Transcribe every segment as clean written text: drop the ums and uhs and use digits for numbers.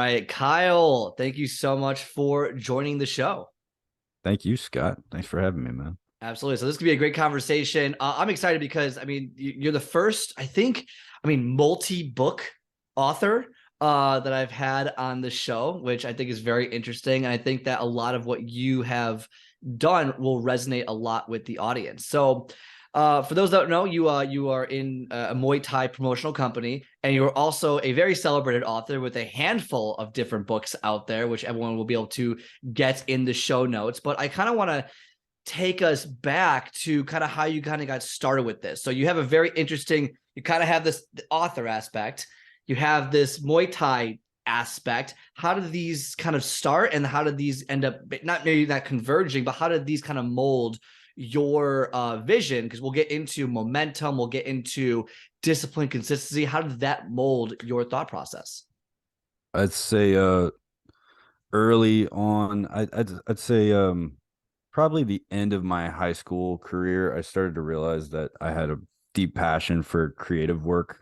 right, Kyle, thank you so much for joining the show. Thank you, Scott. Thanks for having me, man. Absolutely. So this could be a great conversation. I'm excited because you're the first, multi-book author that I've had on the show, which I think is very interesting. And I think that a lot of what you have done will resonate a lot with the audience. So for those that don't know, you are in a Muay Thai promotional company, and you're also a very celebrated author with a handful of different books out there, which everyone will be able to get in the show notes. But I kind of want to take us back to kind of how you kind of got started with this. So you have a very interesting, you kind of have this author aspect, you have this Muay Thai aspect. How did these kind of start, and how did these end up, not maybe not converging, but how did these kind of mold your vision? Because we'll get into momentum, we'll get into discipline, consistency. How did that mold your thought process? I'd say early on, I'd say probably the end of my high school career, I started to realize that I had a deep passion for creative work,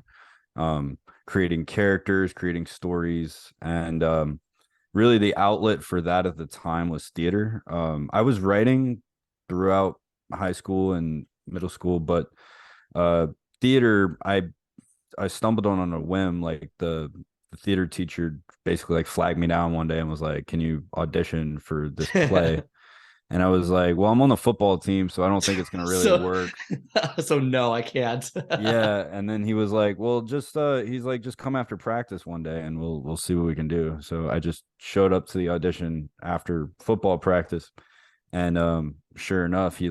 creating characters, creating stories, and really the outlet for that at the time was theater. I was writing throughout high school and middle school, but uh, theater, I stumbled on a whim. Like the theater teacher basically like flagged me down one day and was like, "Can you audition for this play?" And I was like, "Well, I'm on the football team, so I don't think it's gonna really so, work." so no, I can't. Yeah, and then he was like, "Well, just he's like, just come after practice one day and we'll see what we can do." So I just showed up to the audition after football practice, and sure enough, he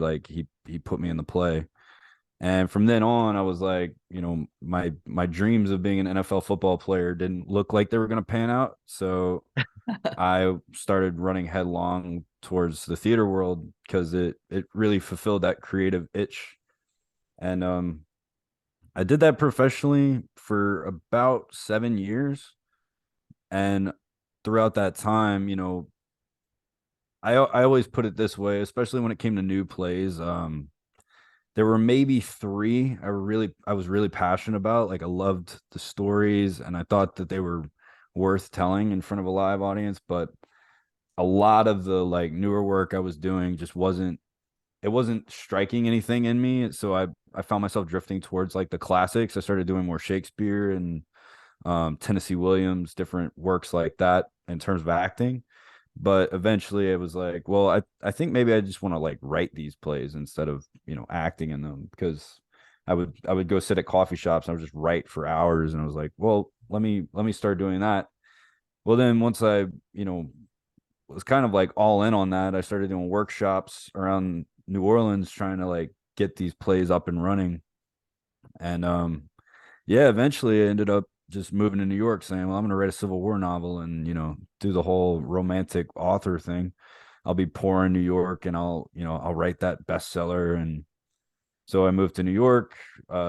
put me in the play. And from then on, I was like, my dreams of being an NFL football player didn't look like they were going to pan out. So I started running headlong towards the theater world because it really fulfilled that creative itch. And I did that professionally for about 7 years. And throughout that time, I always put it this way, especially when it came to new plays. There were maybe three I was really passionate about. Like I loved the stories and I thought that they were worth telling in front of a live audience, but a lot of the like newer work I was doing just wasn't striking anything in me. So I found myself drifting towards like the classics. I started doing more Shakespeare and Tennessee Williams, different works like that in terms of acting. But eventually it was like, well, I think maybe I just want to like write these plays instead of, acting in them, because I would go sit at coffee shops and I would just write for hours. And I was like, well, let me start doing that. Well, then once I, was kind of like all in on that, I started doing workshops around New Orleans trying to like get these plays up and running. And yeah, eventually I ended up just moving to New York saying, well, I'm going to write a Civil War novel and, do the whole romantic author thing. I'll be poor in New York and I'll write that bestseller. And so I moved to New York,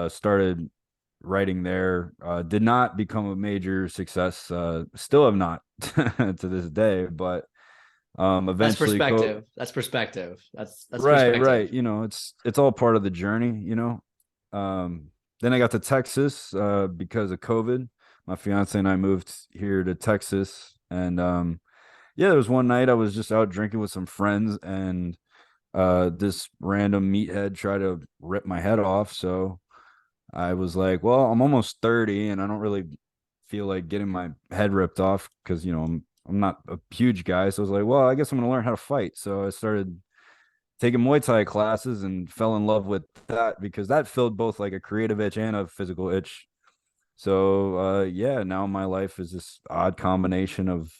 started writing there, did not become a major success, still have not to this day, but That's eventually perspective. That's perspective. That's right. perspective. It's all part of the journey. Um, then I got to Texas because of COVID. My fiance and I moved here to Texas, and yeah, there was one night I was just out drinking with some friends, and this random meathead tried to rip my head off. So I was like, "Well, I'm almost 30, and I don't really feel like getting my head ripped off because I'm not a huge guy." So I was like, "Well, I guess I'm gonna learn how to fight." So I started taking Muay Thai classes and fell in love with that because that filled both like a creative itch and a physical itch. So yeah, now my life is this odd combination of,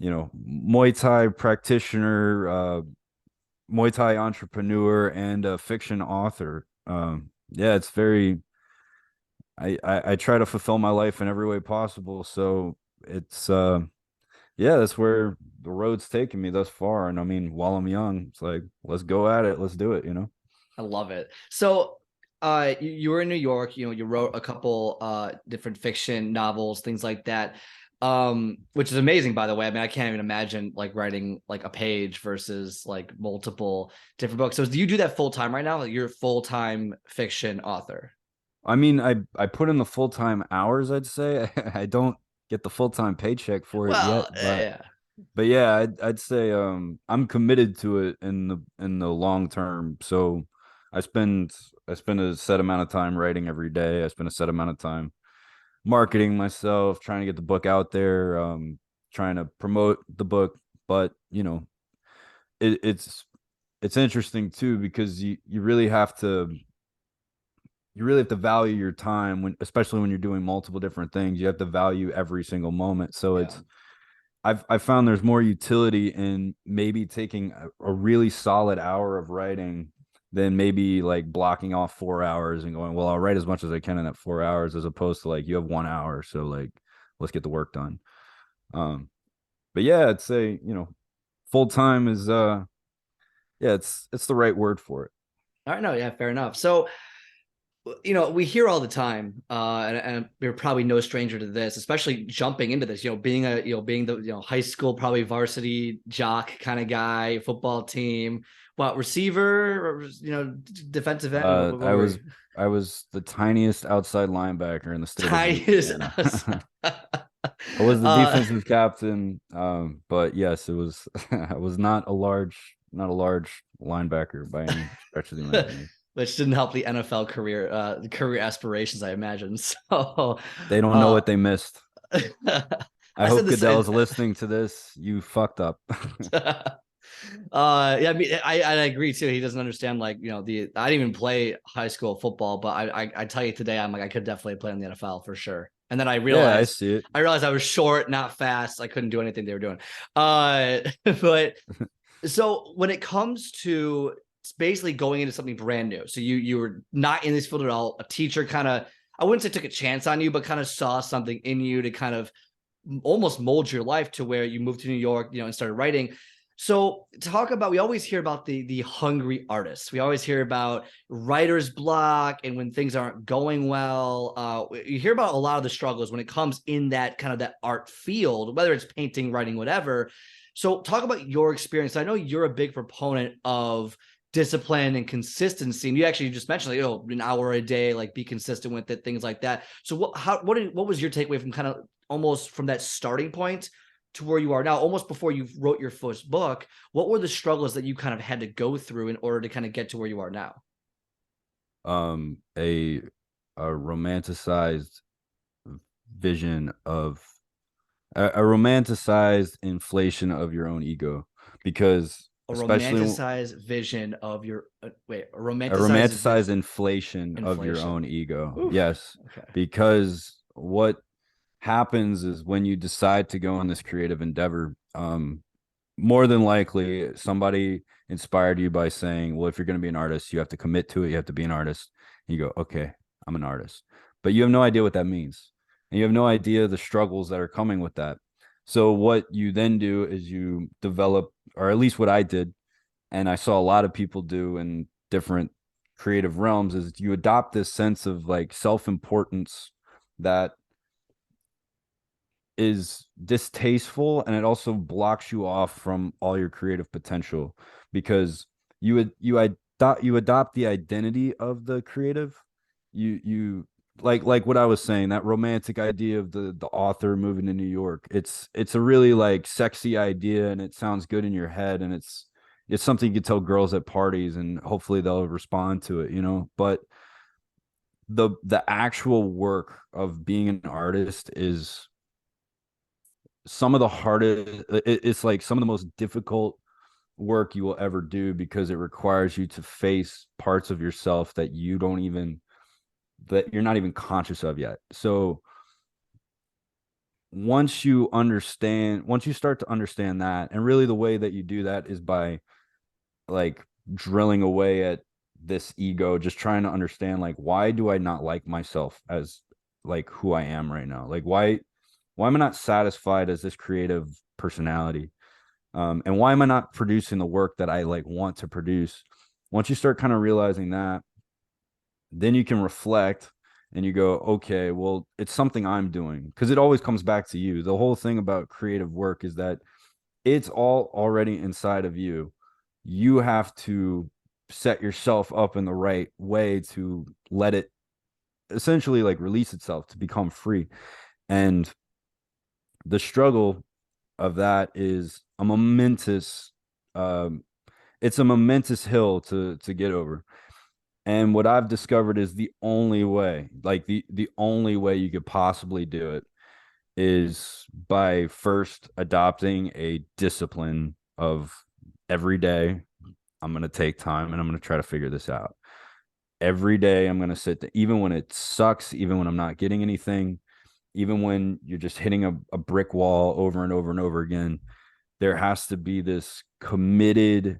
Muay Thai practitioner, Muay Thai entrepreneur, and a fiction author. Yeah, it's very I try to fulfill my life in every way possible. So it's yeah, that's where the road's taken me thus far. And I mean, while I'm young, it's like, let's go at it. Let's do it. I love it. So, you were in New York. You wrote a couple different fiction novels, things like that, which is amazing, by the way. I mean, I can't even imagine like writing like a page versus like multiple different books. So, do you do that full time right now? Like, you're a full time fiction author. I mean, I put in the full-time hours, I'd say. I don't get the full-time paycheck for it yet, Well, yeah. but yeah, I'd say I'm committed to it in the long term. So I spend I spend a set amount of time writing every day. I spend a set amount of time marketing myself, trying to get the book out there, trying to promote the book. But it's interesting too because you really have to value your time when, especially when you're doing multiple different things. You have to value every single moment. So Yeah. I've found there's more utility in maybe taking a really solid hour of writing than maybe like blocking off 4 hours and going, well, I'll write as much as I can in that 4 hours, as opposed to like you have 1 hour. So like, let's get the work done. Um, but yeah, I'd say, full time is yeah, it's the right word for it. All right, no, yeah, fair enough. So, we hear all the time, and we're probably no stranger to this, especially jumping into this, being the, high school, probably varsity jock kind of guy, football team, what receiver, or, defensive end, Uh, what I were was you? I was the tiniest outside linebacker in the state of Tiniest. Louisiana. I was the uh, defensive captain, but yes, it was I was not a large linebacker by any stretch of the imagination. which didn't help the NFL career aspirations, I imagine. So, They don't know uh, what they missed. I I said hope this. Goodell is listening to this. You fucked up. Yeah, I mean, I agree too. He doesn't understand, like, I didn't even play high school football, but I tell you today, I'm like, I could definitely play in the NFL for sure. And then I Yeah, I realized see it. I realized I was short, not fast. I couldn't do anything they were doing. But so when it comes to basically going into something brand new, so you were not in this field at all. A teacher kind of, I wouldn't say took a chance on you, but kind of saw something in you to kind of almost mold your life to where you moved to New York, and started writing. So talk about, we always hear about the hungry artists. We always hear about writer's block and when things aren't going well. You hear about a lot of the struggles when it comes in that kind of that art field, whether it's painting, writing, whatever. So talk about your experience. I know you're a big proponent of discipline and consistency. And you actually just mentioned, like, an hour a day, like be consistent with it, things like that. So what was your takeaway from kind of almost from that starting point to where you are now, almost before you wrote your first book? What were the struggles that you kind of had to go through in order to kind of get to where you are now? A romanticized vision of a romanticized inflation of your own ego, because A especially romanticized vision of your a a romanticized romanticized inflation of your inflation. own ego. Oof. Yes, Okay. because what happens is when you decide to go on this creative endeavor, more than likely somebody inspired you by saying, well, if you're going to be an artist, you have to commit to it. You have to be an artist. And you go, okay, I'm an artist. But you have no idea what that means. And you have no idea the struggles that are coming with that. So what you then do is you develop, or at least what I did, and I saw a lot of people do in different creative realms, is you adopt this sense of like self-importance that is distasteful, and it also blocks you off from all your creative potential, because you adopt the identity of the creative. You like what I was saying, that romantic idea of the author moving to New York. It's a really like sexy idea, and it sounds good in your head, and it's something you can tell girls at parties, and hopefully they'll respond to it. But the actual work of being an artist is some of the hardest. It's like some of the most difficult work you will ever do, because it requires you to face parts of yourself that you're not even conscious of yet. So once you start to understand that, and really the way that you do that is by like drilling away at this ego, just trying to understand, like, why do I not like myself as like who I am right now? Like, why am I not satisfied as this creative personality? And why am I not producing the work that I like want to produce? Once you start kind of realizing that, then you can reflect and you go, okay, well, it's something I'm doing, because it always comes back to you. The whole thing about creative work is that it's all already inside of you. You have to set yourself up in the right way to let it essentially like release itself, to become free. And the struggle of that is a momentous um it's a momentous hill to get over. And what I've discovered is the only way, like the only way you could possibly do it is by first adopting a discipline of every day I'm going to take time and I'm going to try to figure this out. Every day I'm going to even when it sucks, even when I'm not getting anything, even when you're just hitting a brick wall over and over and over again, there has to be this committed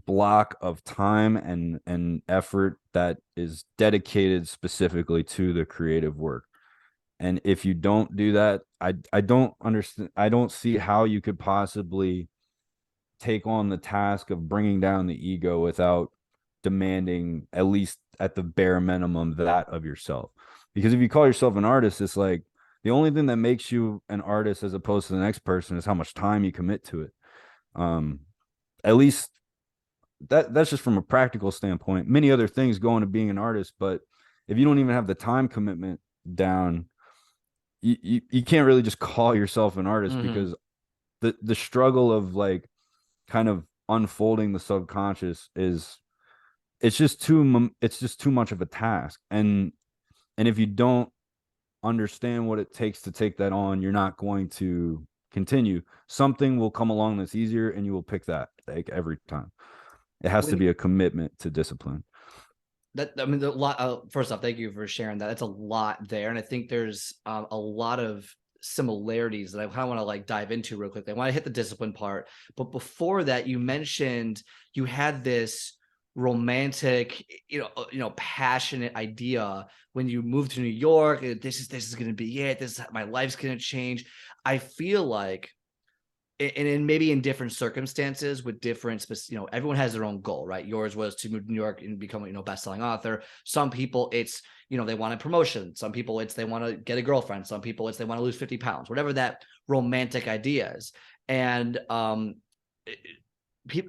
block of time and effort that is dedicated specifically to the creative work. And if you don't do that, I don't understand. I don't see how you could possibly take on the task of bringing down the ego without demanding, at least at the bare minimum, that of yourself. Because if you call yourself an artist, it's like the only thing that makes you an artist as opposed to the next person is how much time you commit to it. Um, at least that's just from a practical standpoint. Many other things go into being an artist, but if you don't even have the time commitment down, you can't really just call yourself an artist, Mm-hmm. because the struggle of like kind of unfolding the subconscious is it's just too much of a task. And if you don't understand what it takes to take that on, you're not going to continue. Something will come along that's easier and you will pick that, like, every time. It has to When be a commitment to discipline. that I mean, the lot. First off, thank you for sharing that. That's a lot there, and I think there's a lot of similarities that I kind of want to like dive into real quick. I want to hit the discipline part, but before that, you mentioned you had this romantic, passionate idea when you moved to New York. This is going to be it. This is my life's going to change. I feel like and maybe in different circumstances with different, everyone has their own goal, right? Yours was to move to New York and become, best-selling author. Some people it's, they want a promotion. Some people it's they want to get a girlfriend. Some people it's they want to lose 50 pounds, whatever that romantic idea is. And I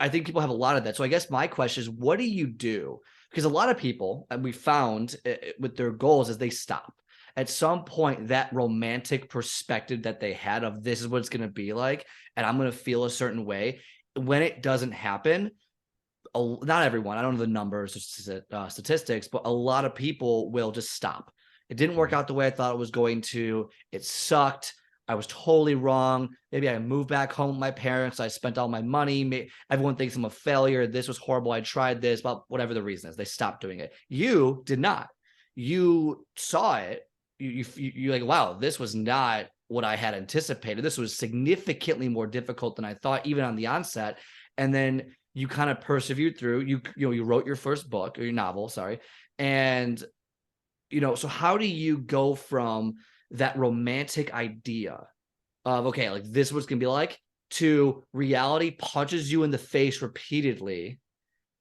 think people have a lot of that. So I guess my question is, what do you do? Because a lot of people, and we found with their goals, is they stop at some point. That romantic perspective that they had of this is what it's going to be like, and I'm going to feel a certain way. When it doesn't happen, not everyone, I don't know the numbers or statistics, but a lot of people will just stop. It didn't work out the way I thought it was going to. It sucked. I was totally wrong. Maybe I moved back home with my parents. I spent all my money. Everyone thinks I'm a failure. This was horrible. I tried this, but whatever the reason is, they stopped doing it. You did not. You saw it. You're like, wow, this was not what I had anticipated. This was significantly more difficult than I thought, even on the onset. And then you kind of persevered through. You wrote your first book, or your novel, sorry. And so how do you go from that romantic idea of, okay, like this was gonna be like, to reality punches you in the face repeatedly,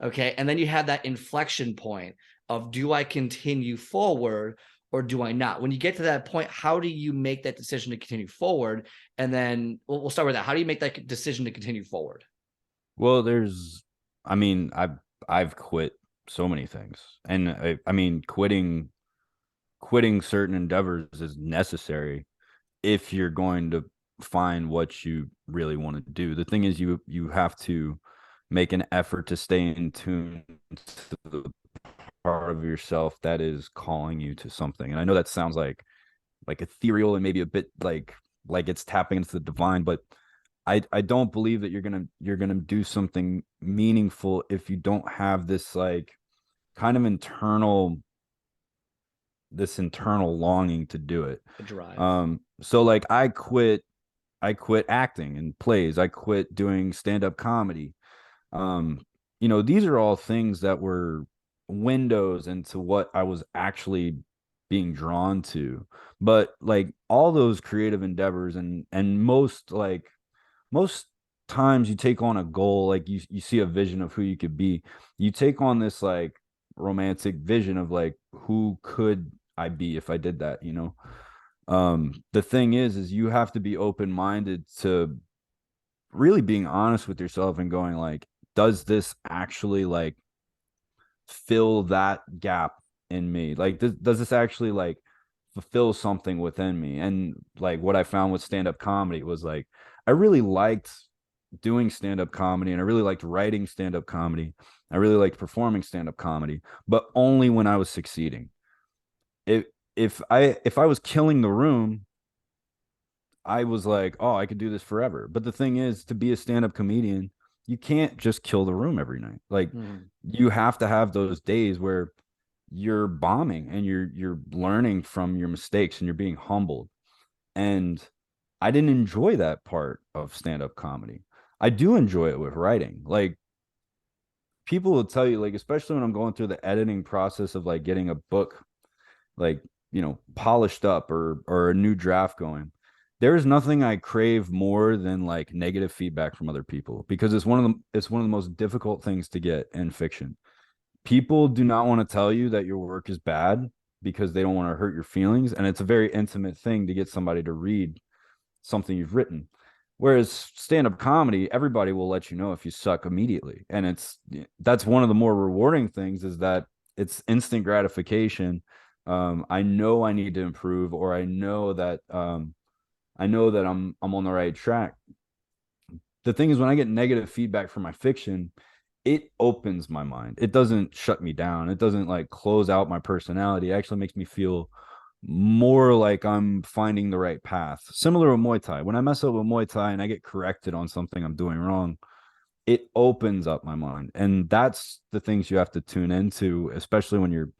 okay, and then you have that inflection point of, do I continue forward or do I not? When you get to that point, how do you make that decision to continue forward? And then we'll start with that. How do you make that decision to continue forward? Well, I mean, I've quit so many things, and I mean, quitting certain endeavors is necessary if you're going to find what you really want to do. The thing is, you have to make an effort to stay in tune to the part of yourself that is calling you to something. And I know that sounds like ethereal and maybe a bit like it's tapping into the divine, but I don't believe that you're gonna do something meaningful if you don't have this like kind of internal longing to do it. The drive. So like I quit acting in plays. I quit doing stand-up comedy. These are all things that were windows into what I was actually being drawn to. But like all those creative endeavors and most times you take on a goal, like you see a vision of who you could be. You take on this like romantic vision of like, who could I be if I did that? The thing is you have to be open-minded to really being honest with yourself and going like, does this actually like fill that gap in me? Like, does this actually like fulfill something within me. And like what I found with stand-up comedy was like I really liked doing stand-up comedy and I really liked writing stand-up comedy. I really liked performing stand-up comedy, but only when I was succeeding. If if I was killing the room, I was like, oh, I could do this forever. But the thing is, to be a stand-up comedian, you can't just kill the room every night. Like Mhm. you have to have those days where you're bombing and you're learning from your mistakes and you're being humbled. And I didn't enjoy that part of stand-up comedy. I do enjoy it with writing. Like people will tell you, like, especially when I'm going through the editing process of like getting a book like, polished up or a new draft going. There's nothing I crave more than like negative feedback from other people because it's one of the most difficult things to get in fiction. People do not want to tell you that your work is bad because they don't want to hurt your feelings, and it's a very intimate thing to get somebody to read something you've written. Whereas stand-up comedy, everybody will let you know if you suck immediately. And that's one of the more rewarding things is that it's instant gratification. I know I need to improve, or I know that I'm on the right track. The thing is when I get negative feedback from my fiction, it opens my mind. It doesn't shut me down. It doesn't like close out my personality. It actually makes me feel more like I'm finding the right path. Similar with Muay Thai. When I mess up with Muay Thai and I get corrected on something I'm doing wrong, it opens up my mind. And that's the things you have to tune into, especially when you're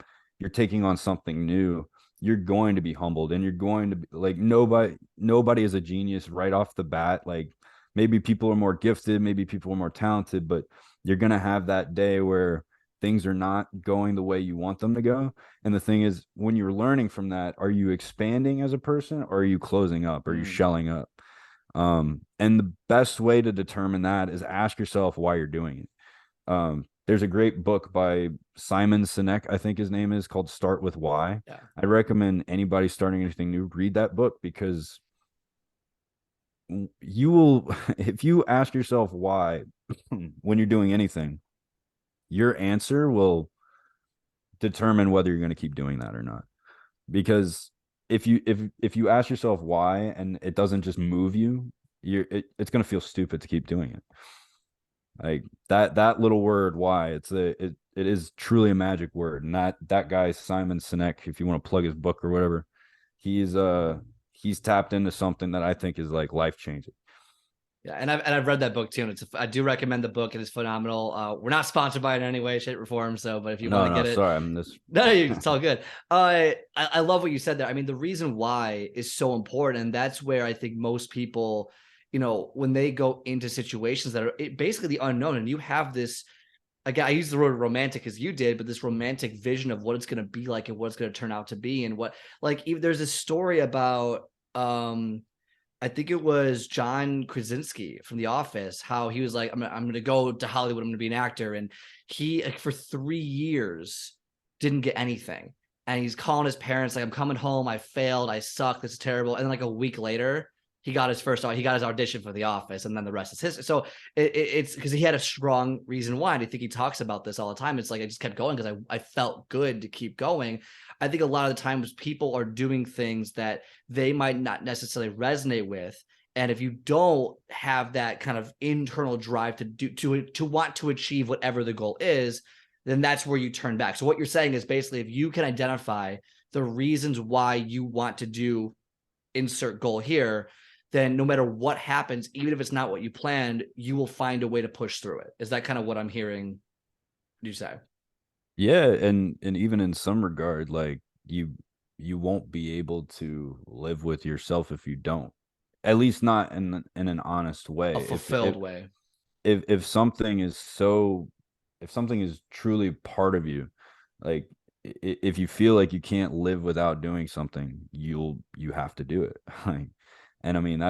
taking on something new. You're going to be humbled and you're going to be like nobody is a genius right off the bat. Like maybe people are more gifted, maybe people are more talented, but you're going to have that day where things are not going the way you want them to go. And the thing is, when you're learning from that, are you expanding as a person or are you closing up? Are you Mm. shelling up? And the best way to determine that is ask yourself why you're doing it. There's a great book by Simon Sinek, I think his name is, called Start with Why. Yeah. I recommend anybody starting anything new read that book because you will, if you ask yourself why when you're doing anything, your answer will determine whether you're going to keep doing that or not. Because if you ask yourself why and it doesn't just move you, it's going to feel stupid to keep doing it. Like that little word why, it is truly a magic word. And that guy Simon Sinek, if you want to plug his book or whatever, he's tapped into something that I think is like life changing. Yeah, and I've read that book too, and I do recommend the book. It is phenomenal. We're not sponsored by it in any way, shape, or form. So, but if you want No, to no, get it, sorry, I'm this. no, it's all good. I love what you said there. I mean, the reason why is so important, and that's where I think most people, when they go into situations that are basically the unknown, and you have this. Again, I use the word romantic as you did, but this romantic vision of what it's going to be like and what it's going to turn out to be, and what like even there's a story about I think it was John Krasinski from The Office, how he was like, I'm gonna go to Hollywood, I'm gonna be an actor. And he like, for 3 years didn't get anything. And he's calling his parents, like, I'm coming home, I failed, I suck, this is terrible. And then like a week later, he got his audition for The Office, and then the rest is history. So it's because he had a strong reason why. And I think he talks about this all the time. It's like I just kept going because I felt good to keep going. I think a lot of the times people are doing things that they might not necessarily resonate with. And if you don't have that kind of internal drive to want to achieve whatever the goal is, then that's where you turn back. So what you're saying is basically if you can identify the reasons why you want to do insert goal here, then no matter what happens, even if it's not what you planned, you will find a way to push through it. Is that kind of what I'm hearing you say? Yeah, and even in some regard, like you won't be able to live with yourself if you don't. At least not in an honest A way. If fulfilled way. if something is so if something is truly part of you, like if you feel like you can't live without doing something, you have to do it. Like, and I mean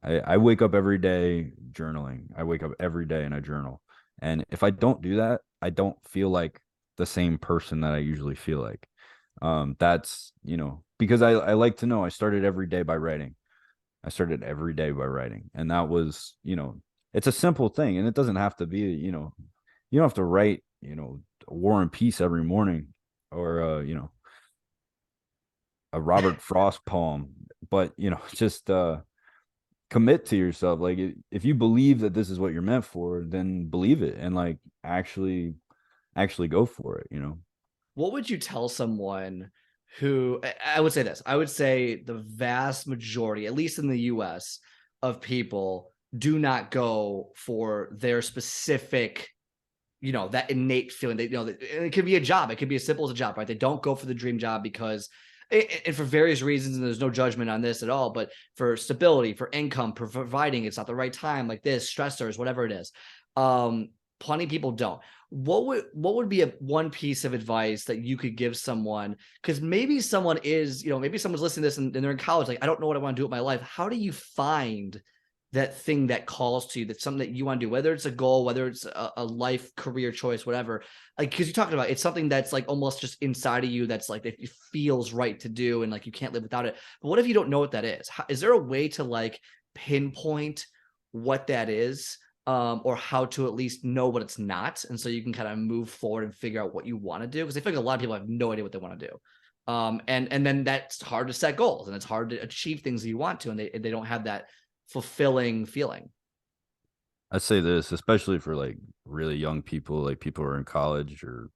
I wake up every day journaling. I wake up every day and I journal. And if I don't do that, I don't feel like the same person that I usually feel like. That's, because I like to know I started every day by writing. I started every day by writing. And that was, it's a simple thing. And it doesn't have to be, you don't have to write, War and Peace every morning or, a Robert Frost poem, but just commit to yourself. Like if you believe that this is what you're meant for, then believe it and like actually go for it. What would you tell someone who, I would say this, I would say the vast majority, at least in the US, of people do not go for their specific, that innate feeling that, it could be a job. It could be as simple as a job, right? They don't go for the dream job because, and for various reasons, and there's no judgment on this at all, but for stability, for income, providing it's not the right time, like this, stressors, whatever it is. Plenty of people don't. What would be one piece of advice that you could give someone? Because maybe someone is, maybe someone's listening to this and they're in college, like, I don't know what I want to do with my life. How do you find that thing that calls to you, that's something that you want to do, whether it's a goal, whether it's a life career choice, whatever, like, because you're talking about it's something that's like almost just inside of you, that's like, it feels right to do and like you can't live without it. But what if you don't know what that is? Is there a way to like pinpoint what that is, or how to at least know what it's not, and so you can kind of move forward and figure out what you want to do? Because I feel like a lot of people have no idea what they want to do, and then that's hard to set goals, and it's hard to achieve things that you want to, and they don't have that fulfilling feeling. I'd say this, especially for like really young people, like people who are in college or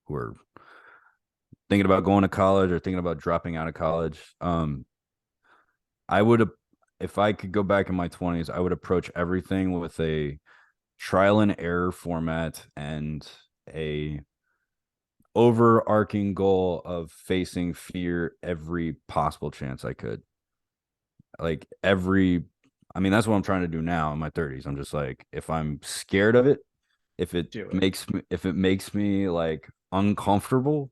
who are thinking about going to college or thinking about dropping out of college. I would, if I could go back in my 20s, I would approach everything with a trial and error format and a overarching goal of facing fear every possible chance I could. Like I mean, that's what I'm trying to do now in my 30s. I'm just like, if I'm scared of it, Do it. if it makes me like uncomfortable,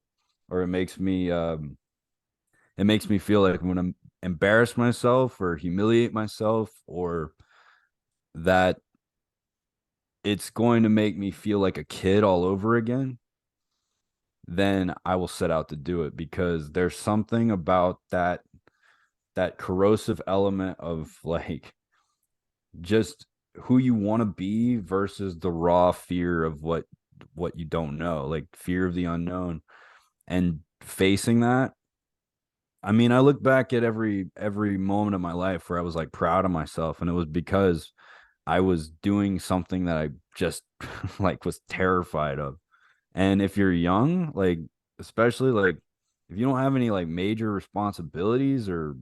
or it makes me feel like I'm gonna embarrass myself or humiliate myself, or that it's going to make me feel like a kid all over again, then I will set out to do it, because there's something about that corrosive element of like just who you want to be versus the raw fear of what you don't know, like fear of the unknown, and facing that. I mean, I look back at every moment of my life where I was like proud of myself, and it was because I was doing something that I just like was terrified of. And if you're young, like especially like if you don't have any like major responsibilities, or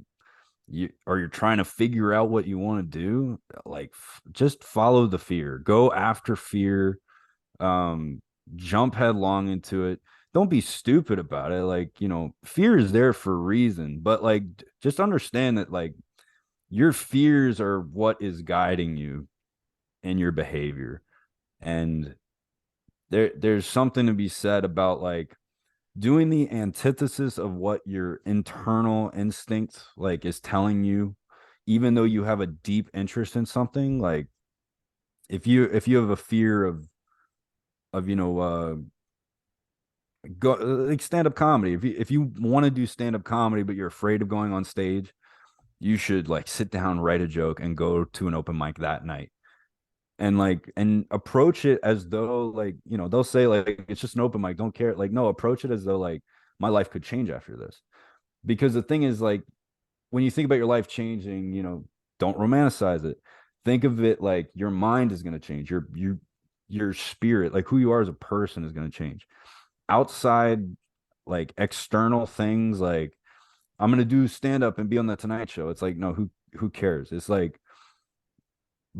you're trying to figure out what you want to do, like just follow the fear, go after fear, um jump headlong into it. Don't be stupid about it. Like, fear is there for a reason, but like just understand that like your fears are what is guiding you in your behavior. And there's something to be said about like doing the antithesis of what your internal instinct like is telling you, even though you have a deep interest in something. Like if you have a fear of go like stand-up comedy, if you want to do stand-up comedy but you're afraid of going on stage, you should like sit down, write a joke, and go to an open mic that night, and like and approach it as though like they'll say like it's just an open mic, don't care. Like, no, approach it as though like my life could change after this. Because the thing is, like, when you think about your life changing, don't romanticize it. Think of it like your mind is going to change, your spirit, like who you are as a person, is going to change. Outside, like external things, like I'm going to do stand up and be on the Tonight Show, it's like, no, who cares? It's like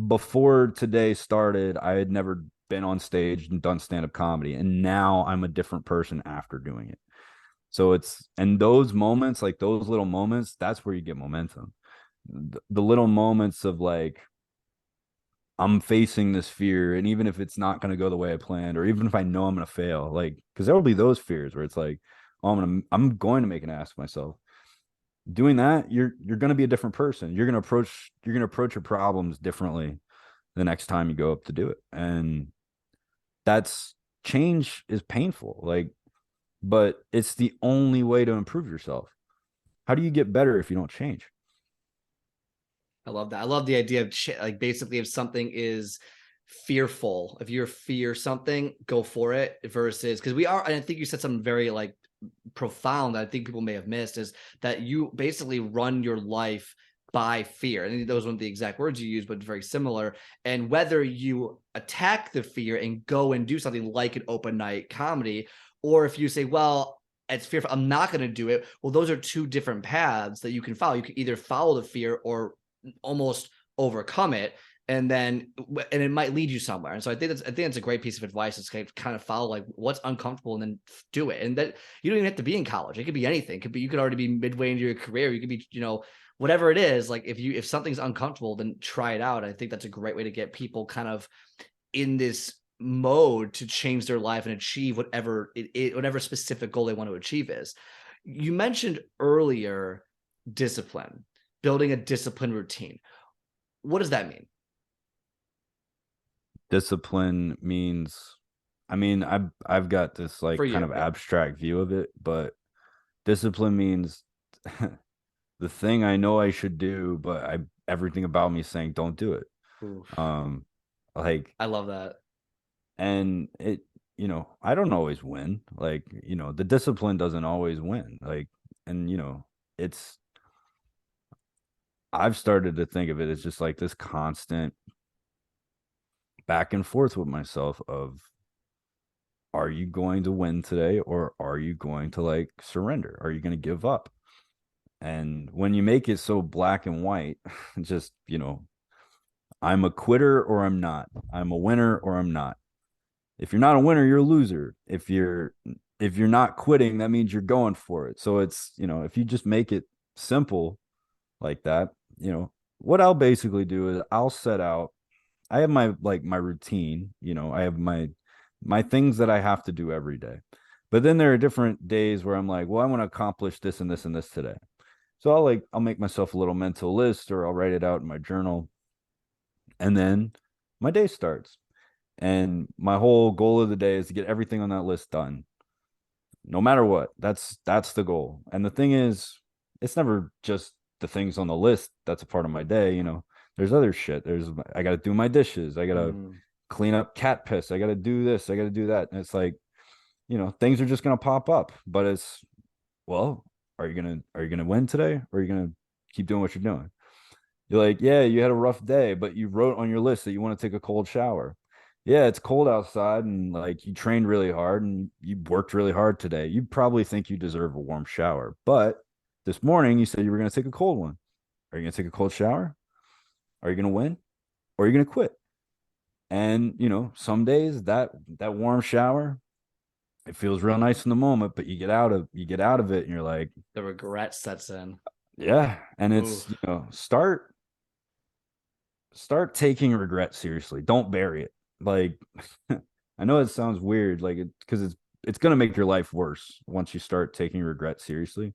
before today started, I had never been on stage and done stand up comedy, and now I'm a different person after doing it. So it's, and those moments, like those little moments, that's where you get momentum. The little moments of like, I'm facing this fear, and even if it's not going to go the way I planned, or even if I know I'm going to fail, like, because there will be those fears where it's like, oh, I'm going to make an ass of myself. Doing that, you're going to be a different person. You're going to approach your problems differently the next time you go up to do it. And that's, change is painful, like, but it's the only way to improve yourself. How do you get better if you don't change? I love that. I love the idea of like, basically, if something is fearful, if you fear something, go for it, versus, because we are, and I think you said something very like profound that I think people may have missed is that you basically run your life by fear. And those weren't the exact words you used, but very similar. And whether you attack the fear and go and do something like an open night comedy, or if you say, well, it's fearful, I'm not going to do it. Well, those are two different paths that you can follow. You can either follow the fear or almost overcome it, and it might lead you somewhere. And so I think that's a great piece of advice. Is kind of follow like what's uncomfortable and then do it. And that you don't even have to be in college. It could be anything. It could be, you could already be midway into your career. You could be, whatever it is. Like if something's uncomfortable, then try it out. I think that's a great way to get people kind of in this mode to change their life and achieve whatever whatever specific goal they want to achieve is. You mentioned earlier discipline, building a discipline routine. What does that mean? Discipline means, I mean, I've got this like For kind you, of yeah. abstract view of it, but discipline means the thing I know I should do, but everything about me saying don't do it. Oof. Um, like, I love that. and it, I don't always win. Like, the discipline doesn't always win. Like, and it's I've started to think of it as just like this constant back and forth with myself of, are you going to win today, or are you going to like surrender? Are you going to give up? And when you make it so black and white, just, I'm a quitter or I'm not. I'm a winner or I'm not. If you're not a winner, you're a loser. If you're not quitting, that means you're going for it. So it's, if you just make it simple like that, what I'll basically do is I'll set out, I have my routine, I have my things that I have to do every day. But then there are different days where I'm like, well, I want to accomplish this and this and this today. So I'll make myself a little mental list, or I'll write it out in my journal. And then my day starts. And my whole goal of the day is to get everything on that list done. No matter what. That's the goal. And the thing is, it's never just the things on the list that's a part of my day, There's other shit. I got to do my dishes. I got to clean up cat piss. I got to do this. I got to do that. And it's like, things are just going to pop up, but it's, well, are you going to win today, or are you going to keep doing what you're doing? You're like, yeah, you had a rough day, but you wrote on your list that you want to take a cold shower. Yeah, it's cold outside, and like you trained really hard and you worked really hard today. You probably think you deserve a warm shower, but this morning you said you were going to take a cold one. Are you going to take a cold shower? Are you going to win? Or are you going to quit? And some days that warm shower, it feels real nice in the moment, but you get out of it and you're like, The regret sets in. yeah. And it's, Oof. start taking regret seriously. Don't bury it. Like, I know it sounds weird, like because it's gonna make your life worse once you start taking regret seriously.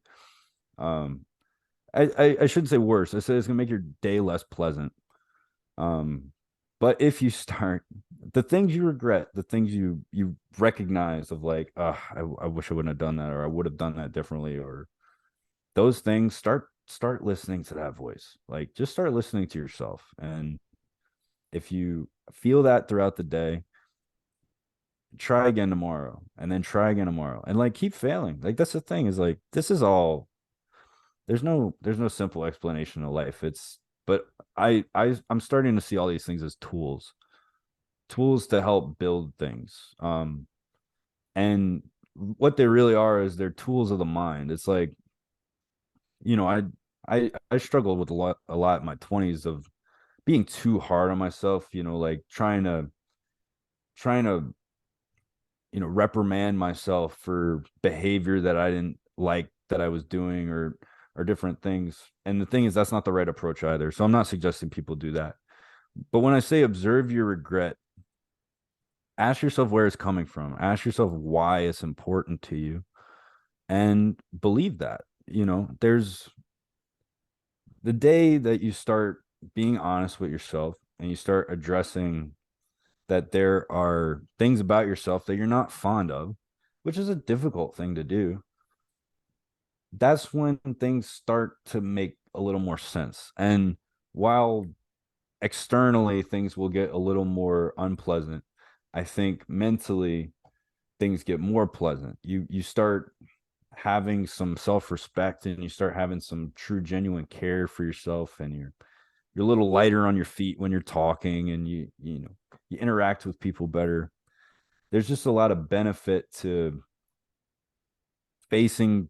Um, I shouldn't say worse. I said it's gonna make your day less pleasant. Um, but if you start the things you regret, the things you recognize of like, I wish I wouldn't have done that, or I would have done that differently, or those things, start listening to that voice. Like, just start listening to yourself. And if you feel that throughout the day, try again tomorrow, and then try again tomorrow, and like keep failing. Like, that's the thing, is like, this is all, there's no simple explanation of life. But I'm starting to see all these things as tools to help build things. And what they really are is they're tools of the mind. It's like, I struggled with a lot in my 20s of being too hard on myself, like trying to reprimand myself for behavior that I didn't like that I was doing, or different things. And the thing is, that's not the right approach either. So I'm not suggesting people do that. But when I say observe your regret, ask yourself where it's coming from. Ask yourself why it's important to you, and believe that. There's the day that you start being honest with yourself and you start addressing that there are things about yourself that you're not fond of, which is a difficult thing to do, that's when things start to make a little more sense. And while externally things will get a little more unpleasant, I think mentally things get more pleasant. You start having some self-respect, and you start having some true genuine care for yourself, and you're a little lighter on your feet when you're talking, and you interact with people better. There's just a lot of benefit to facing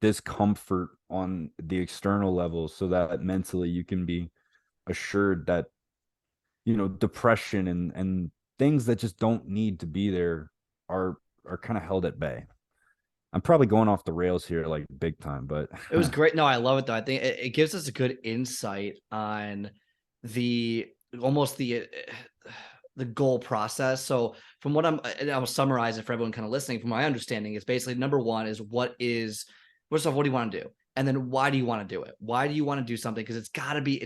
discomfort on the external level so that mentally you can be assured that depression and things that just don't need to be there are kind of held at bay. I'm probably going off the rails here like big time, but It was great. No, I love it though. I think it gives us a good insight on the almost the goal process. So from what I'll summarize it for everyone kind of listening. From my understanding, is basically number one is first off, what do you want to do? And then why do you want to do it? Why do you want to do something? Because it's gotta be,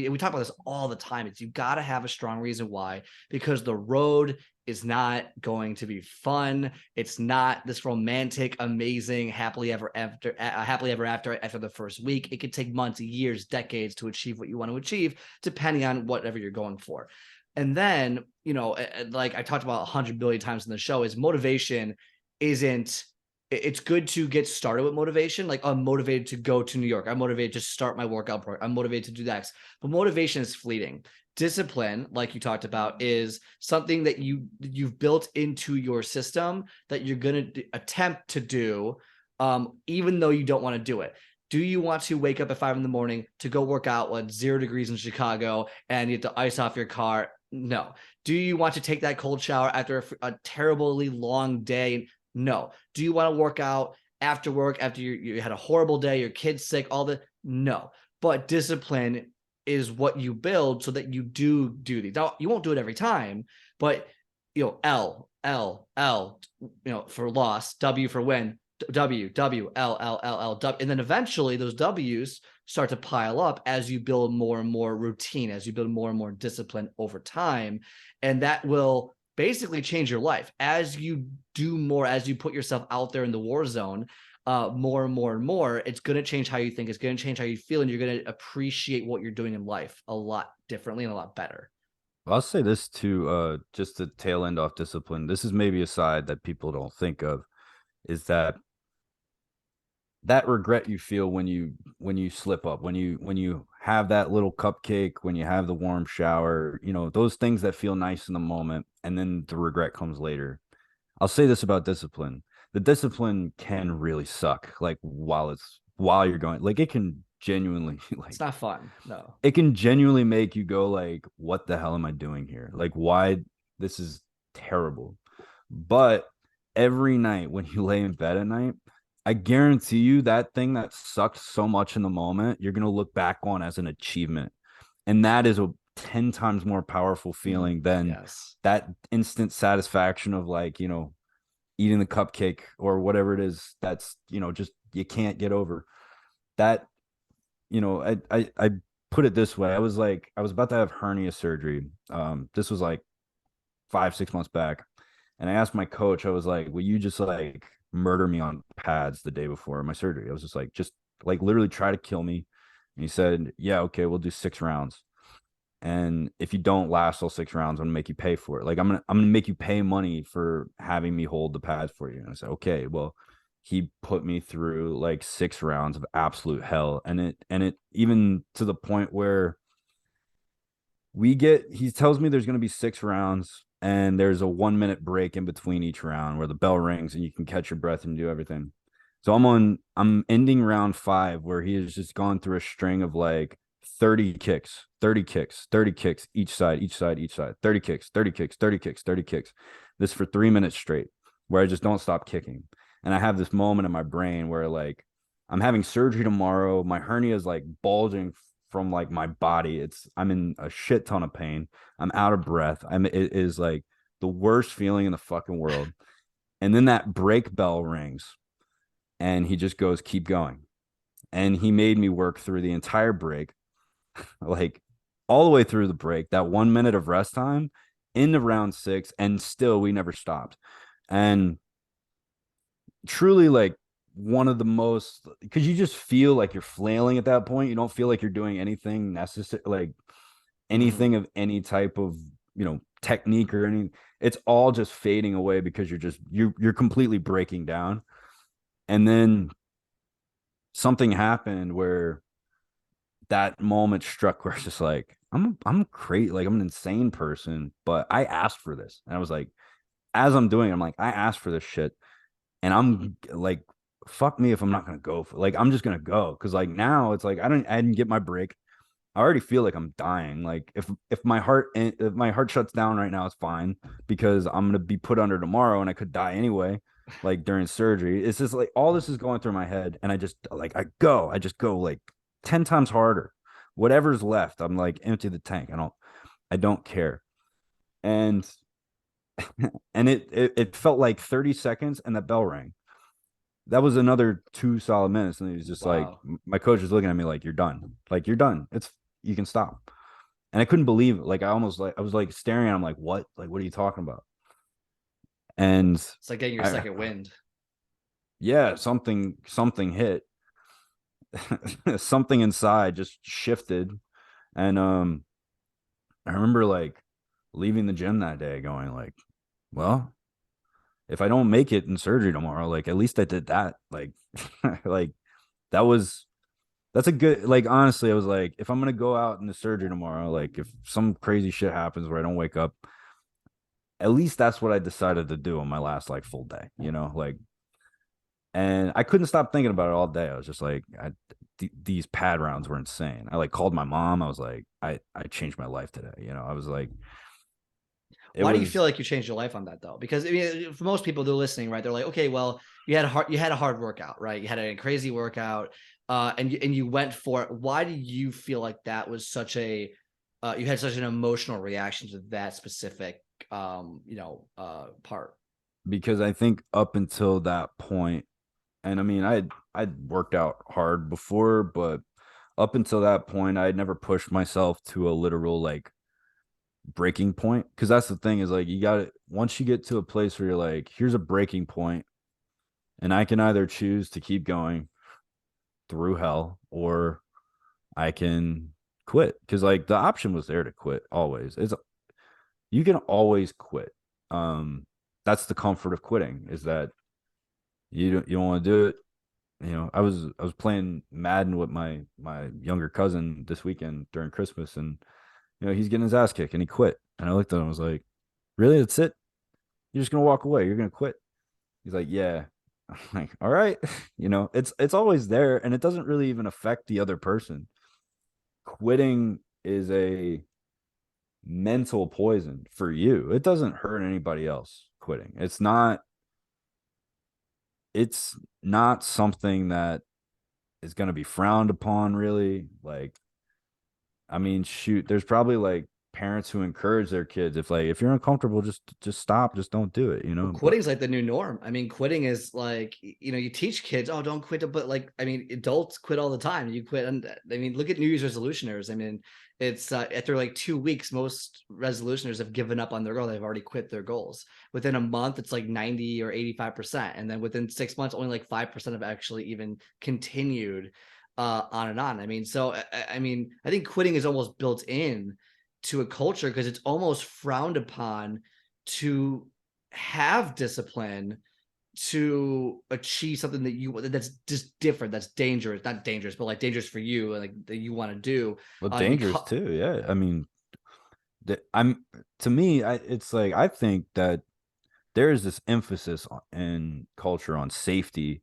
we talk about this all the time. You gotta have a strong reason why, because the road is not going to be fun. It's not this romantic, amazing, happily ever after after the first week. It could take months, years, decades to achieve what you want to achieve, depending on whatever you're going for. And then, like I talked about 100 billion times in the show, is motivation isn't, it's good to get started with motivation. Like, I'm motivated to go to New York. I'm motivated to start my workout program. I'm motivated to do that. But motivation is fleeting. Discipline, like you talked about, is something that you've built into your system that you're going to attempt to do, even though you don't want to do it. Do you want to wake up at 5 a.m. to go work out when 0 degrees in Chicago and you have to ice off your car? No. Do you want to take that cold shower after a terribly long day? No. Do you want to work out after work, after you had a horrible day, your kid's sick, all the? No. But discipline is what you build so that you do these. Now, you won't do it every time, but L, for loss, W for win, W, W, L, L, L, L, W. And then eventually those W's start to pile up as you build more and more routine, as you build more and more discipline over time. And that will basically change your life as you do more, as you put yourself out there in the war zone, more and more and more. It's going to change how you think. It's going to change how you feel. And you're going to appreciate what you're doing in life a lot differently and a lot better. I'll say this too, just to tail end off discipline. This is maybe a side that people don't think of, is that regret you feel when you slip up, when you have that little cupcake, when you have the warm shower, those things that feel nice in the moment, and then the regret comes later. I'll say this about discipline. The discipline can really suck, like while you're going, like it can genuinely like, it's not fun. No, it can genuinely make you go like, what the hell am I doing here? Like, why? This is terrible. But every night when you lay in bed at night, I guarantee you that thing that sucked so much in the moment, you're going to look back on as an achievement. And that is a 10 times more powerful feeling than yes, that instant satisfaction of like, eating the cupcake or whatever it is that's, just you can't get over. That, I put it this way. I was about to have hernia surgery. This was like 5-6 months back. And I asked my coach, I was like, will you just like murder me on pads the day before my surgery? I was just like literally try to kill me. And he said, yeah, okay, we'll do 6 rounds. And if you don't last all 6 rounds, I'm gonna make you pay for it. Like I'm gonna make you pay money for having me hold the pads for you. And I said, okay, well, he put me through like 6 rounds of absolute hell. And it even to the point where he tells me there's gonna be 6 rounds and there's a 1 minute break in between each round where the bell rings and you can catch your breath and do everything. So I'm ending round 5 where he has just gone through a string of like 30 kicks, 30 kicks, 30 kicks, each side, 30 kicks, 30 kicks, 30 kicks, 30 kicks. This for 3 minutes straight, where I just don't stop kicking. And I have this moment in my brain where like I'm having surgery tomorrow. My hernia is like bulging from like my body. I'm in a shit ton of pain. I'm out of breath. It is like the worst feeling in the fucking world. And then that break bell rings and he just goes, keep going. And he made me work through the entire break, like all the way through the break, that 1 minute of rest time into round 6. And still we never stopped. And truly like one of the most, because you just feel like you're flailing at that point. You don't feel like you're doing anything necessary, like anything of any type of technique or anything. It's all just fading away because you're completely breaking down. And then something happened where that moment struck where it's just like, I'm crazy, like I'm an insane person, but I asked for this. And I was like, as I'm doing it, I'm like, I asked for this shit. And I'm like, fuck me if I'm not gonna go for, like, I'm just gonna go. Cause like now it's like I didn't get my break. I already feel like I'm dying. Like if my heart shuts down right now, it's fine because I'm gonna be put under tomorrow and I could die anyway, like during surgery. It's just like all this is going through my head, and I just like I just go like 10 times harder. Whatever's left, I'm like empty the tank. I don't care. And and it felt like 30 seconds and that bell rang. That was another 2 solid minutes. And he was just like, Wow. my coach was looking at me like, you're done. Like, you're done. You can stop. And I couldn't believe it. Like, I was like staring at him like, what? Like, what are you talking about? And It's like getting your I, second wind. yeah, something hit. Something inside just shifted. And I remember like leaving the gym that day going like, well, if I don't make it in surgery tomorrow, like at least I did that. Like, like that was that's a good, like, honestly, I was like, if I'm gonna go out in the surgery tomorrow, like if some crazy shit happens where I don't wake up, at least that's what I decided to do on my last like full day, like, and I couldn't stop thinking about it all day. I was just like, these pad rounds were insane. I like called my mom. I was like, I changed my life today. I was like, it Why do you feel was like you changed your life on that though? Because I mean, for most people, they're listening, right? They're like, okay, well, you had a hard workout, right? You had a crazy workout, and you went for it. Why do you feel like that was you had such an emotional reaction to that specific, part? because I think up until that point, and I mean, I'd worked out hard before, but up until that point, I'd never pushed myself to a literal like breaking point. Because that's the thing is like you got it once you get to a place where you're like, here's a breaking point, and I can either choose to keep going through hell or I can quit. Because like the option was there to quit always. It's you can always quit. Um, that's the comfort of quitting is that you don't want to do it. I was playing Madden with my younger cousin this weekend during Christmas, and he's getting his ass kicked, and he quit. And I looked at him, I was like, "Really? That's it? You're just gonna walk away? You're gonna quit?" He's like, "Yeah." I'm like, "All right." It's always there, and it doesn't really even affect the other person. Quitting is a mental poison for you. It doesn't hurt anybody else. Quitting. It's not something that is going to be frowned upon really. Like, I mean, shoot, there's probably like parents who encourage their kids if you're uncomfortable, just stop, just don't do it, Well, but quitting's like the new norm. I mean, quitting is like, you teach kids, oh, don't quit, but like, I mean, adults quit all the time. You quit, and I mean, look at New Year's resolutioners. I mean, it's after like 2 weeks, most resolutioners have given up on their goal. They've already quit their goals. Within a month, it's like 90 or 85%. And then within 6 months, only like 5% have actually even continued on and on. I mean, so I mean, I think quitting is almost built in to a culture because it's almost frowned upon to have discipline to achieve something that's just different, that's dangerous, not dangerous, but like dangerous for you, like that you want to do. well, You dangerous too. Yeah, I mean, I'm to me, it's like I think that there is this emphasis in culture on safety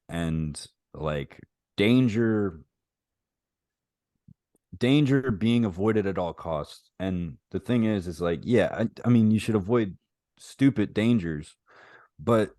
and like danger danger being avoided at all costs. And the thing is like, yeah, I mean, you should avoid stupid dangers, but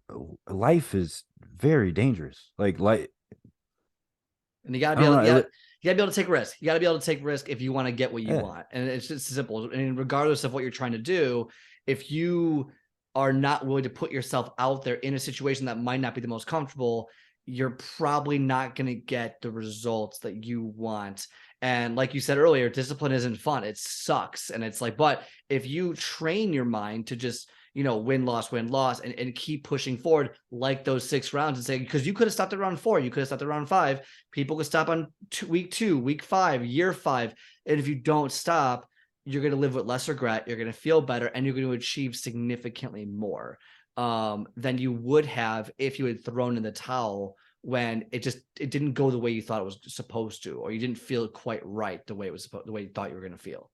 life is very dangerous. Like and you gotta I be don't able know. you gotta be able to take risk. You gotta be able to take risk if you want to get what you Yeah, want. And it's just simple. And regardless of what you're trying to do, if you are not willing to put yourself out there in a situation that might not be the most comfortable, you're probably not going to get the results that you want. And like you said earlier, discipline isn't fun. It sucks. And it's like, but if you train your mind to just, win, loss, and keep pushing forward like those 6 rounds and say, because you could have stopped at round 4, you could have stopped at round 5. People could stop on week 2, week 5, year 5. And if you don't stop, you're going to live with less regret. You're going to feel better and you're going to achieve significantly more. than you would have if you had thrown in the towel when it didn't go the way you thought it was supposed to, or you didn't feel quite right the way it was supposed, the way you thought you were going to feel.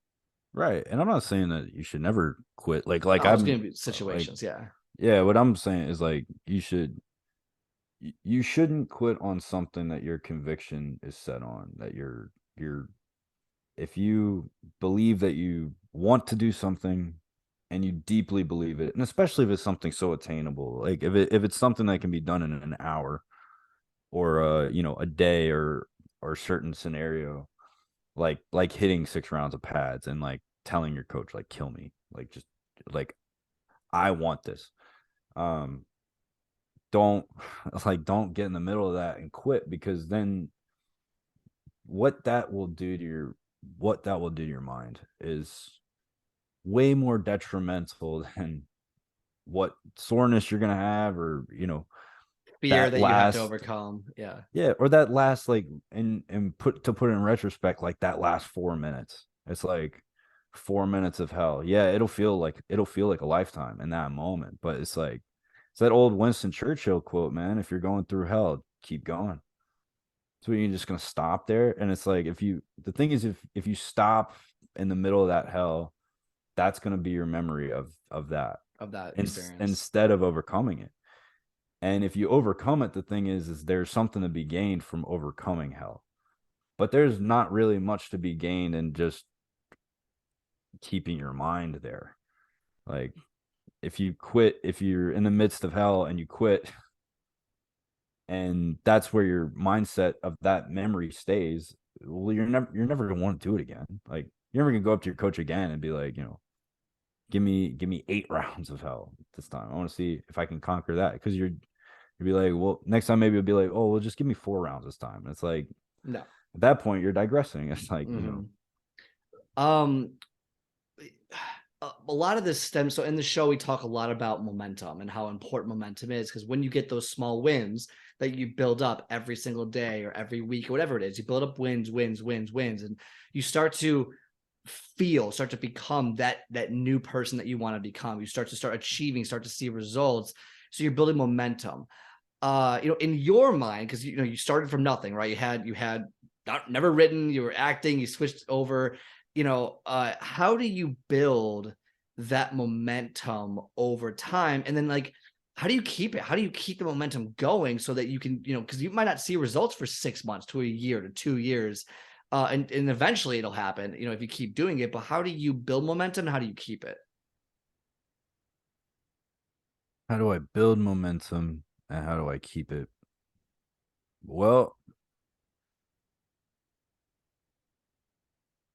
Right. And I'm not saying that you should never quit. Like Oh, there's I'm going to be like, situations, yeah. yeah, what I'm saying is like you shouldn't quit on something that your conviction is set on, that you're if you believe that you want to do something and you deeply believe it, and especially if it's something so attainable, like if it's something that can be done in an hour or a day or a certain scenario, like hitting 6 rounds of pads and like telling your coach like kill me, like just like I want this. Um don't don't get in the middle of that and quit, because then what that will do to your mind is way more detrimental than what soreness you're gonna have, or Fear that that you have to last overcome. Yeah. yeah, or that last like and put it in retrospect, like that last 4 minutes. It's like 4 minutes of hell. Yeah, it'll feel like a lifetime in that moment. But it's that old Winston Churchill quote, man. If you're going through hell, keep going. So you're just gonna stop there. And it's like the thing is, if you stop in the middle of that hell, that's gonna be your memory of that Of that experience. instead of overcoming it. And if you overcome it, the thing is there's something to be gained from overcoming hell. But there's not really much to be gained in just keeping your mind there. Like if you're in the midst of hell and you quit, and that's where your mindset of that memory stays, well, you're never gonna want to do it again. Like you're never gonna go up to your coach again and be like, give me 8 rounds of hell this time. I want to see if I can conquer that. Because you'd be like, well, next time maybe it'll be like, oh, well, just give me 4 rounds this time. And it's like No. at that point you're digressing. It's like, Mhm. Um, a lot of this stems, so in the show we talk a lot about momentum and how important momentum is, because when you get those small wins that you build up every single day or every week or whatever it is, you build up wins, and you start to become that new person that you want to become. You start achieving, start to see results, so you're building momentum. In your mind, because you started from nothing, right? You had never written, you were acting, you switched over. How do you build that momentum over time? And then like, how do you keep it? How do you keep the momentum going so that you can, because you might not see results for 6 months to a year to 2 years. And eventually it'll happen, if you keep doing it. But how do you build momentum? How do you keep it? how do I build momentum and how do I keep it? Well,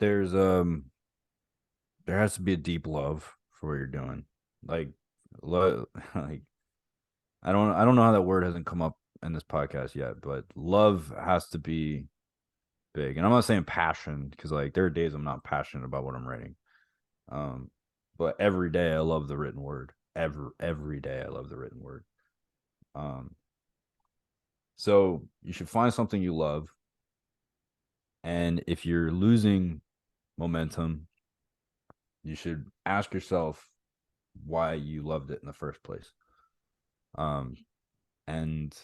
there's there has to be a deep love for what you're doing. Like like I don't know how that word hasn't come up in this podcast yet, but love has to be big. And I'm not saying passion, because like there are days I'm not passionate about what I'm writing. Um, but every day I love the written word. Every day I love the written word. Um, so you should find something you love, and if you're losing momentum, you should ask yourself why you loved it in the first place. Um, and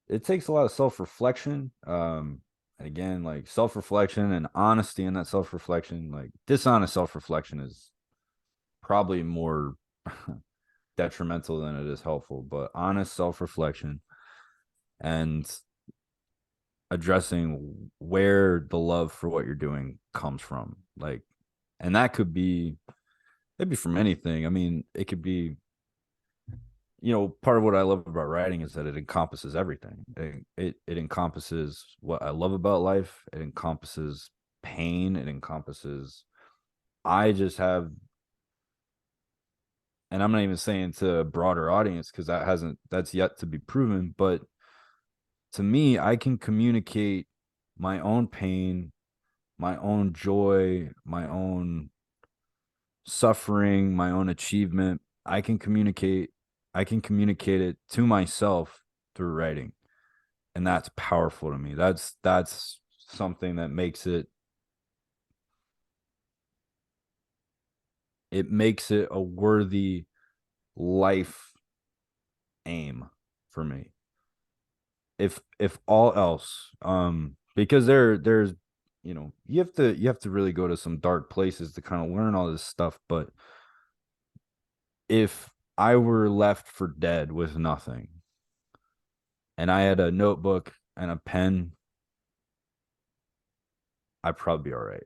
it takes a lot of self-reflection. And again, like self-reflection and honesty in that self-reflection. Like dishonest self-reflection is probably more detrimental than it is helpful, but honest self-reflection and addressing where the love for what you're doing comes from. Like, and that could be, it'd be from anything. I mean, it could be, part of what I love about writing is that it encompasses everything. It encompasses what I love about life. It encompasses pain. It encompasses, I just have, and I'm not even saying to a broader audience because that's yet to be proven, but to me, I can communicate my own pain, my own joy, my own suffering, my own achievement. I can communicate it to myself through writing. And that's powerful to me. That's something that makes it a worthy life aim for me. If all else, because there's, you have to really go to some dark places to kind of learn all this stuff. But if I were left for dead with nothing and I had a notebook and a pen, I'd probably be all right.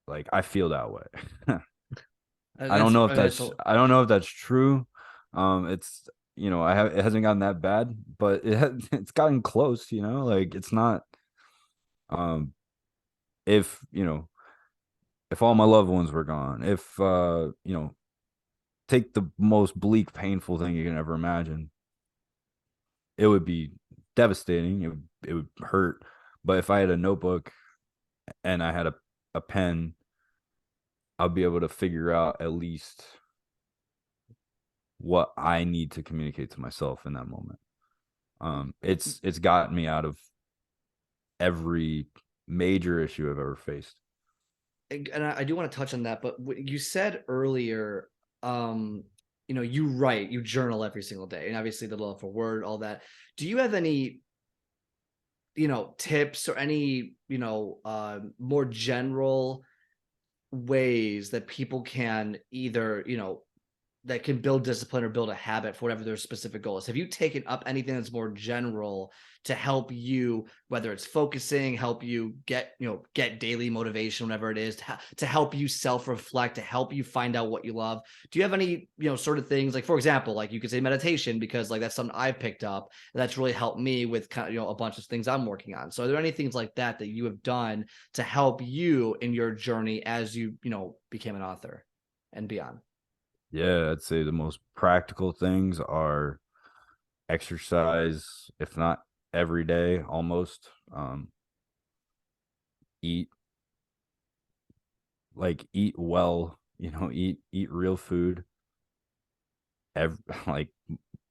Like, I feel that way. And that's I don't know if that's true. It's, it hasn't gotten that bad, but it's gotten close, like it's not, um if, if all my loved ones were gone, if, take the most bleak, painful thing you can ever imagine, it would be devastating. It would hurt. But if I had a notebook and I had a pen, I'll be able to figure out at least what I need to communicate to myself in that moment. It's gotten me out of every major issue I've ever faced. and I do want to touch on that, but what you said earlier, you write, you journal every single day, and obviously the love for word, all that. Do you have any, tips or any, more general ways that people can either, that can build discipline or build a habit for whatever their specific goal is? Have you taken up anything that's more general to help you, whether it's focusing, help you get daily motivation, whatever it is, to help you self-reflect, to help you find out what you love? Do you have any, sort of things, like, for example, like you could say meditation, because like that's something I've picked up that's really helped me with kind of, a bunch of things I'm working on. So are there any things like that that you have done to help you in your journey as you, became an author and beyond? Yeah, I'd say the most practical things are exercise, if not every day, almost. Eat eat well, eat real food. Every, like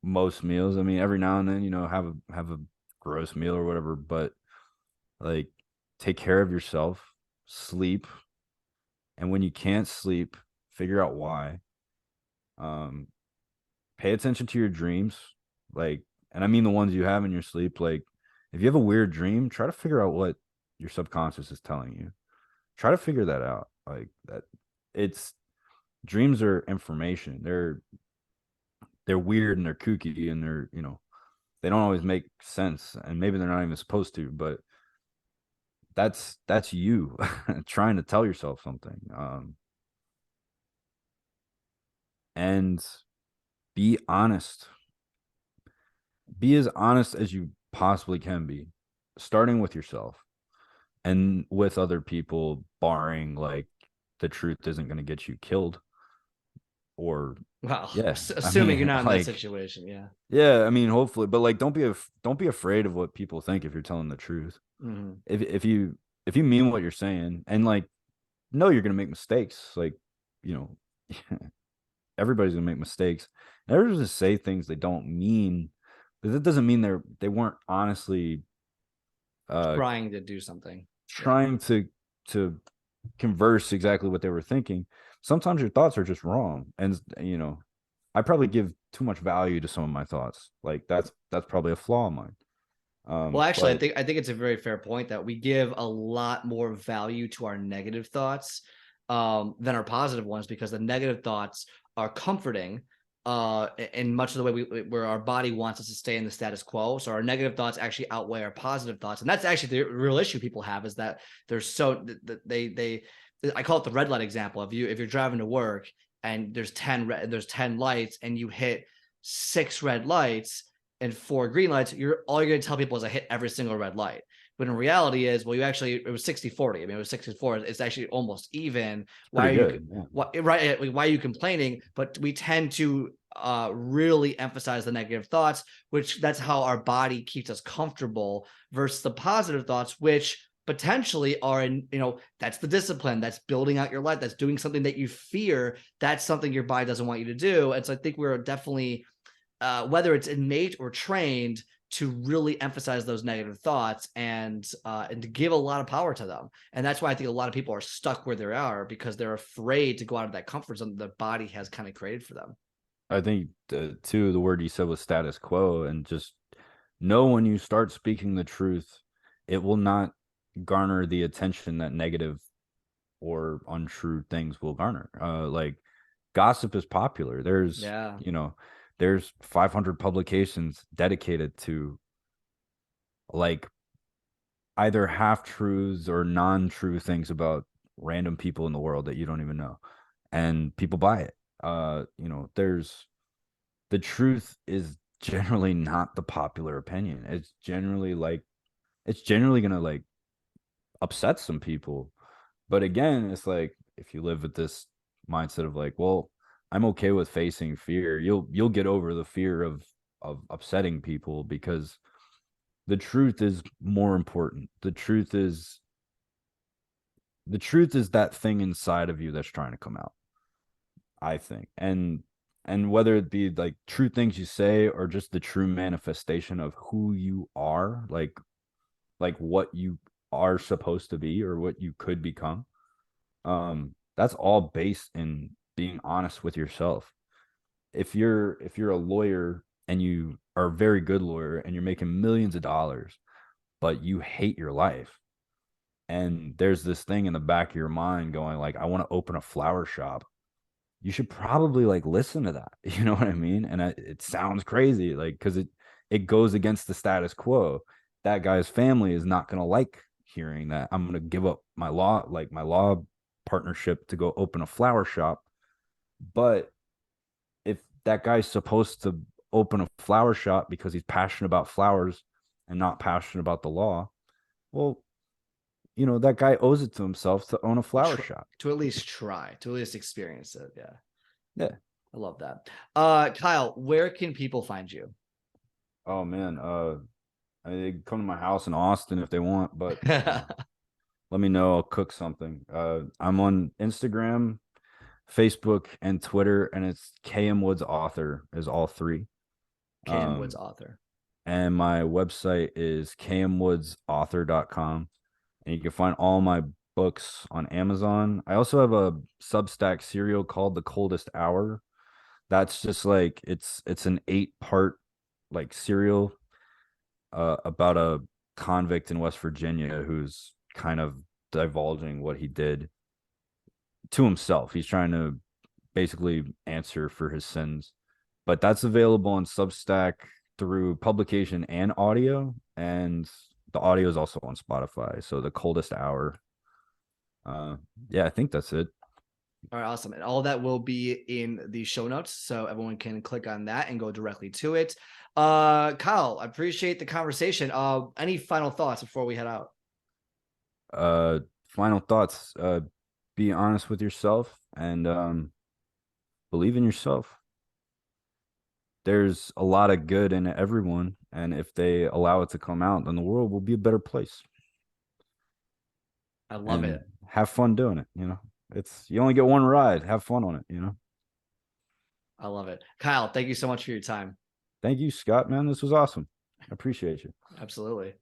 most meals. I mean, every now and then, have a gross meal or whatever, but like take care of yourself, sleep, and when you can't sleep, figure out why. Um, Pay attention to your dreams, like, and I mean the ones you have in your sleep. Like, if you have a weird dream, try to figure out what your subconscious is telling you. Try to figure that out. Like that, it's dreams are information. They're weird and they're kooky and they're, they don't always make sense, and maybe they're not even supposed to, but that's you trying to tell yourself something. And be honest. Be as honest as you possibly can be, starting with yourself and with other people, barring like the truth isn't going to get you killed. Or Well, yeah, I assuming you're mean, not in that like, situation, yeah. yeah, I mean, hopefully, but like, don't be afraid of what people think if you're telling the truth. Hmm. If you mean what you're saying, and like, no, you're gonna make mistakes. Like, you know, everybody's gonna make mistakes. Everyone's gonna say things they don't mean, but that doesn't mean they weren't honestly uh Trying to do something. Yeah. trying to converse exactly what they were thinking. Sometimes your thoughts are just wrong, and I probably give too much value to some of my thoughts. Like that's probably a flaw of mine. Well, actually, I But think I think it's a very fair point that we give a lot more value to our negative thoughts than our positive ones, because the negative thoughts are comforting in much of the way where our body wants us to stay in the status quo. So our negative thoughts actually outweigh our positive thoughts, and that's actually the real issue people have, is that they're so they I call it the red light example. If you're driving to work and there's 10 lights and you hit 6 red lights and 4 green lights, you're going to tell people is I hit every single red light. But in reality is, well, it was 60-40. I mean, it was 64. It's actually almost even. it's Why pretty are you, good. Yeah. why are you complaining? But we tend to really emphasize the negative thoughts, which that's how our body keeps us comfortable, versus the positive thoughts, which potentially are that's the discipline, that's building out your life, that's doing something that you fear, that's something your body doesn't want you to do. And so I think we're definitely whether it's innate or trained, to really emphasize those negative thoughts and to give a lot of power to them. And that's why I think a lot of people are stuck where they are, because they're afraid to go out of that comfort zone that the body has kind of created for them. I think too, the word you said was status quo, and just know when you start speaking the truth, it will not garner the attention that negative or untrue things will garner. Like gossip is popular. There's, Yeah. there's 500 publications dedicated to like either half truths or non-true things about random people in the world that you don't even know, and people buy it. There's the truth is generally not the popular opinion. It's generally gonna like upset some people. But again, it's like if you live with this mindset of like, well, I'm okay with facing fear, you'll get over the fear of upsetting people, because the truth is more important. The truth is that thing inside of you that's trying to come out, I think. And whether it be like true things you say or just the true manifestation of who you are, like what you are supposed to be or what you could become, that's all based in being honest with yourself. If you're a lawyer and you are a very good lawyer and you're making millions of dollars, but you hate your life, and there's this thing in the back of your mind going like, I want to open a flower shop, you should probably like listen to that. You know what I mean? And it sounds crazy, like, because it goes against the status quo. That guy's family is not going to like hearing that I'm going to give up my law partnership to go open a flower shop. But if that guy's supposed to open a flower shop because he's passionate about flowers and not passionate about the law, well, that guy owes it to himself to own a flower shop. To at least try, to at least experience it. Yeah. Yeah. I love that. Kyle, where can people find you? Oh man, they can come to my house in Austin if they want, but let me know. I'll cook something. I'm on Instagram, Facebook, and Twitter, and it's KM Woods Author is all three. KM Woods Author. And my website is kmwoodsauthor.com. And you can find all my books on Amazon. I also have a Substack serial called The Coldest Hour. That's just like it's an 8-part like serial about a convict in West Virginia who's kind of divulging what he did to himself. He's trying to basically answer for his sins. But that's available on Substack through publication and audio, and the audio is also on Spotify. So The Coldest Hour. Yeah, I think that's it. All right, awesome. And all that will be in the show notes, so everyone can click on that and go directly to it. Kyle, I appreciate the conversation. Any final thoughts before we head out? Final thoughts. Be honest with yourself and believe in yourself. There's a lot of good in everyone, and if they allow it to come out, then the world will be a better place. I love And it. have fun doing it. You only get one ride. Have fun on it. I love it. Kyle, thank you so much for your time. Thank you, Scott, man. This was awesome. I appreciate you. Absolutely.